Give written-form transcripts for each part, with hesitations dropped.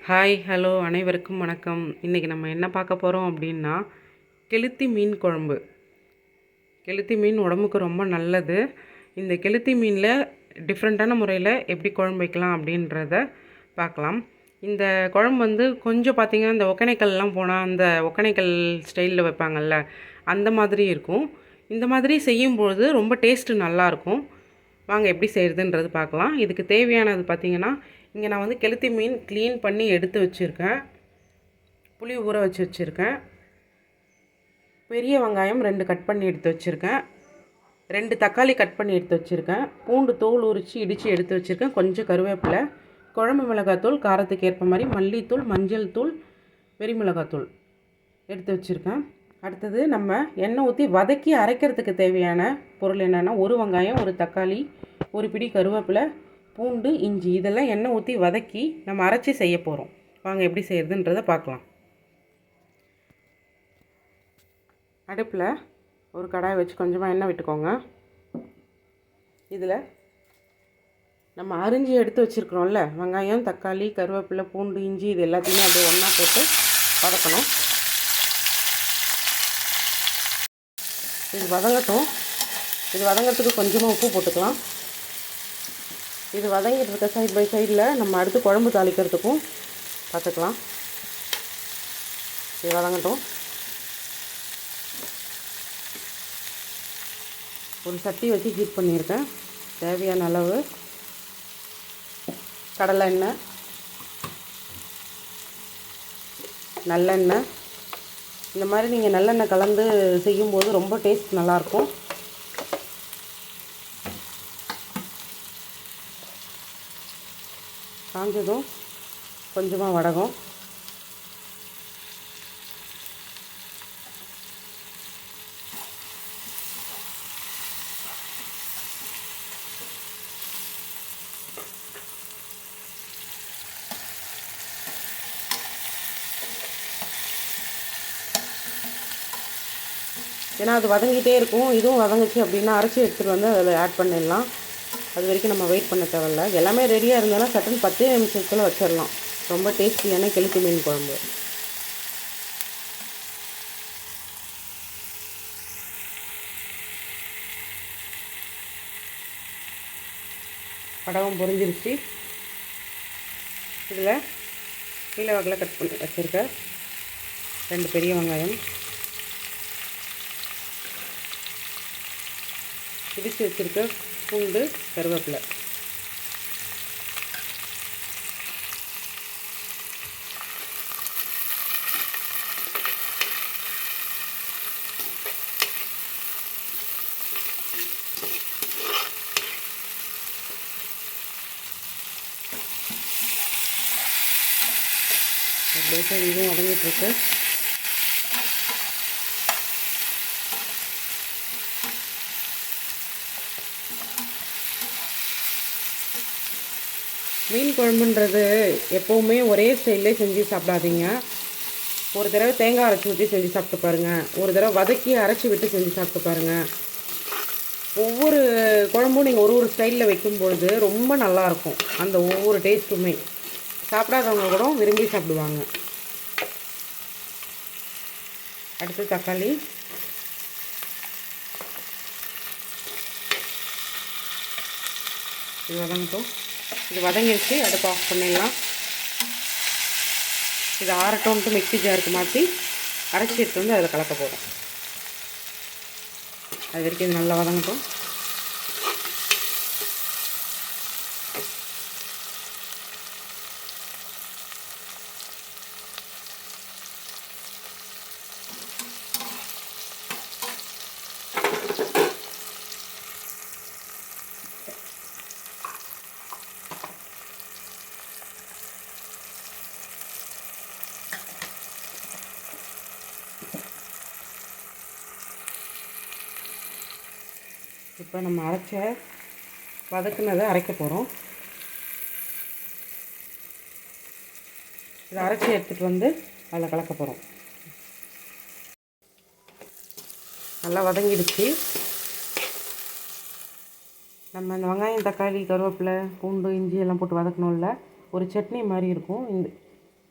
Hi hello அனைவருக்கும் வணக்கம். இன்றைக்கி நம்ம என்ன பார்க்க போகிறோம் அப்படின்னா, கெளுத்தி மீன் குழம்பு. கெளுத்தி மீன் உடம்புக்கு ரொம்ப நல்லது. இந்த கெளுத்தி மீனில் டிஃப்ரெண்ட்டான முறையில் எப்படி குழம்பு வைக்கலாம் அப்படின்றத பார்க்கலாம். இந்த குழம்பு கொஞ்சம் பார்த்திங்கன்னா, இந்த ஒகேனக்கல்லாம் போனால் அந்த ஒகேனக்கல் ஸ்டைலில் வைப்பாங்கள்ல, அந்த மாதிரி இருக்கும். இந்த மாதிரி செய்யும்பொழுது ரொம்ப டேஸ்ட்டு நல்லாயிருக்கும். வாங்க எப்படி செய்கிறதுன்றது பார்க்கலாம். இதுக்கு தேவையானது பார்த்திங்கன்னா, இங்கே நான் கெளுத்தி மீன் க்ளீன் பண்ணி எடுத்து வச்சுருக்கேன். புளி ஊற வச்சு வச்சுருக்கேன். பெரிய வெங்காயம் 2 கட் பண்ணி எடுத்து வச்சுருக்கேன். 2 தக்காளி கட் பண்ணி எடுத்து வச்சுருக்கேன். பூண்டு தோல் உரித்து இடித்து எடுத்து வச்சுருக்கேன். கொஞ்சம் கருவேப்பிலை, குழம்பு மிளகாத்தூள் காரத்துக்கு ஏற்ப மாதிரி, மல்லித்தூள், மஞ்சள் தூள், வெறி மிளகாத்தூள் எடுத்து வச்சுருக்கேன். அடுத்தது நம்ம எண்ணெய் ஊற்றி வதக்கி அரைக்கிறதுக்கு தேவையான பொருள் என்னென்னா, ஒரு வெங்காயம், ஒரு தக்காளி, ஒரு பிடி கருவேப்பிலை, பூண்டு, இஞ்சி இதெல்லாம் எண்ணெய் ஊற்றி வதக்கி நம்ம அரைச்சி செய்ய போகிறோம். வாங்க எப்படி செய்கிறதுன்றதை பார்க்கலாம். அடுப்பில் ஒரு கடாய் வச்சு கொஞ்சமாக எண்ணெய் விட்டுக்கோங்க. இதில் நம்ம அரிஞ்சு எடுத்து வச்சுருக்குறோம்ல, வெங்காயம், தக்காளி, கருவேப்பிலை, பூண்டு, இஞ்சி இது எல்லாத்தையுமே அப்படியே ஒன்றா போட்டு வதக்கணும். இது வதங்கட்டும். இது வதங்கிறதுக்கு கொஞ்சமாக உப்பு போட்டுக்கலாம். இது வதங்கிட்டு இருக்க சைட் பை சைடில் நம்ம அடுத்து குழம்பு தாளிக்கிறதுக்கும் பார்த்துக்கலாம். இது வதங்கட்டும். ஒரு சட்டி வச்சு ஹீட் பண்ணியிருக்கேன். தேவையான அளவு கடலை எண்ணெய், நல்லெண்ணெய். இந்த மாதிரி நீங்கள் நல்லெண்ணெய் கலந்து செய்யும்போது ரொம்ப டேஸ்ட் நல்லாயிருக்கும். காஞ்சதும் கொஞ்சமாக வடகம், ஏன்னா அது வதங்கிட்டே இருக்கும். இதுவும் வதங்குச்சு அப்படின்னா அரைச்சி எடுத்துகிட்டு வந்து அதில் ஆட் பண்ணிடலாம். அது வரைக்கும் நம்ம வெயிட் பண்ண தேவையில்ல. எல்லாமே ரெடியாக இருந்தாலும் சட்டுன்னு 10 நிமிஷத்தில் வச்சிடலாம். ரொம்ப டேஸ்டியான கெளுத்தி மீன் குழம்பு. வடகம் பொரிஞ்சிருச்சு. இதில் நீல வாக்கில் கட் பண்ணி வச்சுருக்க 2 பெரிய வெங்காயம், இடித்து வச்சுருக்க பூண்டு, கருவேப்பிலை, லேசாக இதுவும் வதங்கிட்டுருக்கு. மீன் குழம்புன்றது எப்போவுமே ஒரே ஸ்டைல்லே செஞ்சு சாப்பிடாதீங்க. ஒரு தடவை தேங்காய் அரைச்சி ஊற்றி செஞ்சு சாப்பிட்டு பாருங்கள். ஒரு தடவை வதக்கி அரைச்சி விட்டு செஞ்சு சாப்பிட்டு பாருங்கள். ஒவ்வொரு குழம்பும் நீங்கள் ஒரு ஸ்டைலில் வைக்கும்பொழுது ரொம்ப நல்லாயிருக்கும். அந்த ஒவ்வொரு டேஸ்ட்டுமே சாப்பிடாதவங்க கூட விரும்பி சாப்பிடுவாங்க. அடுத்து தக்காளி, இது வதங்கட்டும். இது வதங்கிடுச்சு. அடுப்பு ஆஃப் பண்ணிடலாம். இது ஆறட்டோன்ட்டு மிக்ஸி ஜாருக்கு மாற்றி அரைச்சி எடுத்து வந்து அதில் கலக்க போகிறோம். அது வரைக்கும் இது நல்லா வதங்கட்டும். இப்போ நம்ம வதக்குனதை அரைக்க போகிறோம். இதை அரைச்சி எடுத்துகிட்டு வந்து அதில் கலக்க போகிறோம். நல்லா வதங்கிடுச்சு. நம்ம இந்த வெங்காயம், தக்காளி, கருவேப்பிலை, பூண்டு, இஞ்சி எல்லாம் போட்டு வதக்கணும்ல, ஒரு சட்னி மாதிரி இருக்கும்.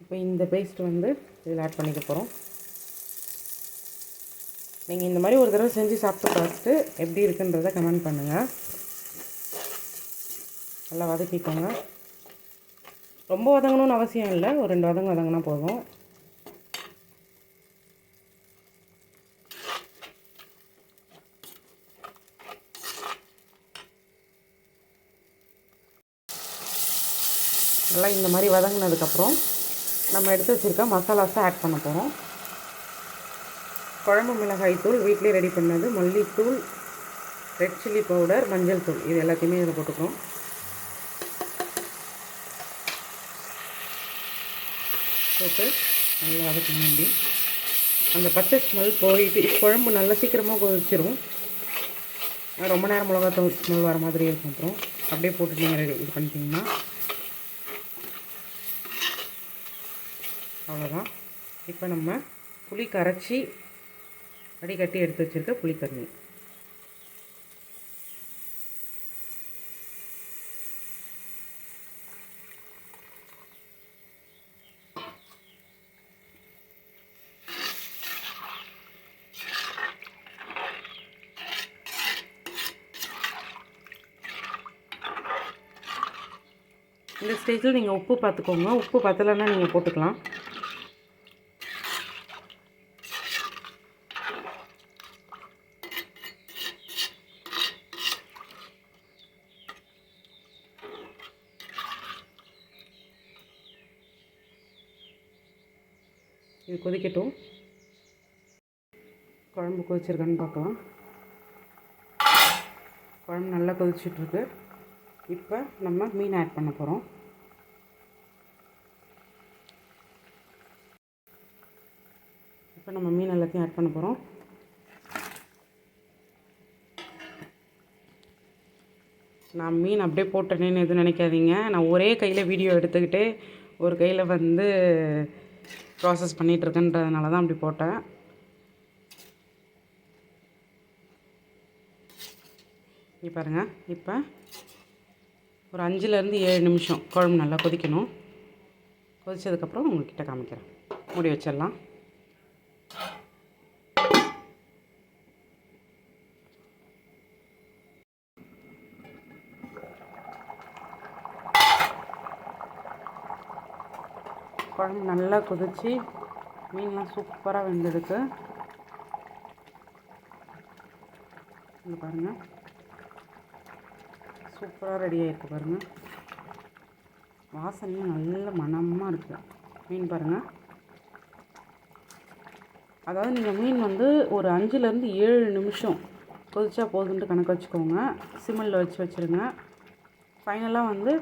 இப்போ இந்த பேஸ்ட் வந்து இதில் ஆட் பண்ணிக்க போகிறோம். நீங்கள் இந்த மாதிரி ஒரு தடவை செஞ்சு சாப்பிட்டு பார்த்துட்டு எப்படி இருக்குன்றதை கமெண்ட் பண்ணுங்கள். நல்லா வதக்கிக்கோங்க. ரொம்ப வதங்கணும்னு அவசியம் இல்லை, ஒரு 2 வதங்க வதங்கினா போதும். நல்லா இந்த மாதிரி வதங்கினதுக்கப்புறம் நம்ம எடுத்து வச்சுருக்க மசாலாஸை ஆட் பண்ண போகிறோம். குழம்பு மிளகாய் தூள் வீட்டிலே ரெடி பண்ணது, மல்லித்தூள், ரெட் சில்லி பவுடர், மஞ்சள் தூள், இது எல்லாத்தையுமே இதில் போட்டுக்கிறோம். போட்டு நல்லா வதக்கணும். அப்படி அந்த பச்சை ஸ்மெல் போயிட்டு குழம்பு நல்லா சீக்கிரமாக கொதிச்சிரும். ரொம்ப நேரம் மிளகாத்தூள் ஸ்மெல் வர மாதிரி இருக்கும். அப்புறம் அப்படியே போட்டு நீங்கள் இது பண்ணிட்டீங்கன்னா அவ்வளோதான். இப்போ நம்ம புளி கரைச்சி வடிகட்டி எடுத்து வச்சுருக்க புளித்தண்ணி இந்த ஸ்டேஜில் நீங்கள் உப்பு பார்த்துக்கோங்க. உப்பு பத்தலைன்னா நீங்கள் போட்டுக்கலாம். இது கொதிக்கட்டும். குழம்பு கொதிச்சிருக்கான்னு பார்க்கலாம். குழம்பு நல்லா கொதிச்சிட்ருக்கு. இப்போ நம்ம மீன் ஆட் பண்ண போகிறோம். இப்போ நம்ம மீன் எல்லாத்தையும் ஆட் பண்ண போகிறோம். நான் மீன் அப்படியே போட்டேனேன்னு எதுவும் நினைக்காதீங்க. நான் ஒரே கையில் வீடியோ எடுத்துக்கிட்டு ஒரு கையில் வந்து ப்ராசஸ் பண்ணிகிட்ருக்கேன்றதுனால தான் அப்படி போட்டேன். இங்கே பாருங்கள். இப்போ ஒரு 5லேருந்து 7 நிமிஷம் குழம்பு நல்லா கொதிக்கணும். கொதித்ததுக்கப்புறம் உங்கள்கிட்ட காமிக்கிறேன். மூடி வச்சிடலாம். குழம்பு நல்லா கொதிச்சு மீன்லாம் சூப்பராக வெந்திருக்கு. இங்கே பாருங்கள், சூப்பராக ரெடி ஆகிருக்கு. பாருங்கள், வாசனையும் நல்ல மணமாக இருக்குது. மீன் பாருங்கள். அதாவது நீங்கள் மீன் வந்து ஒரு 5லேருந்து 7 நிமிஷம் கொதிச்சா போதுன்ட்டு கணக்கு வச்சுக்கோங்க. சிம்மில் வச்சுருங்க. ஃபைனலாக வந்து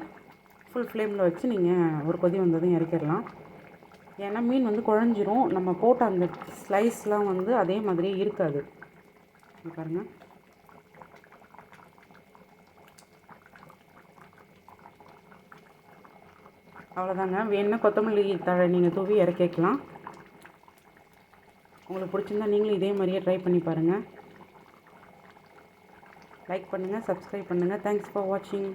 ஃபுல் ஃப்ளேமில் வச்சு நீங்கள் ஒரு கொதி வந்ததும் இறக்கிடலாம். ஏன்னா மீன் வந்து குழஞ்சிரும். நம்ம போட்ட அந்த ஸ்லைஸ்லாம் வந்து அதே மாதிரியே இருக்காது. பாருங்கள், அவ்வளோதாங்க. வேணுன்னா கொத்தமல்லி தழை நீங்கள் தூவி இறக்கிக்கலாம். உங்களுக்கு பிடிச்சிருந்தா நீங்களும் இதே மாதிரியே ட்ரை பண்ணி பாருங்கள். லைக் பண்ணுங்கள், சப்ஸ்கிரைப் பண்ணுங்கள். தேங்க்ஸ் ஃபார் வாட்சிங்.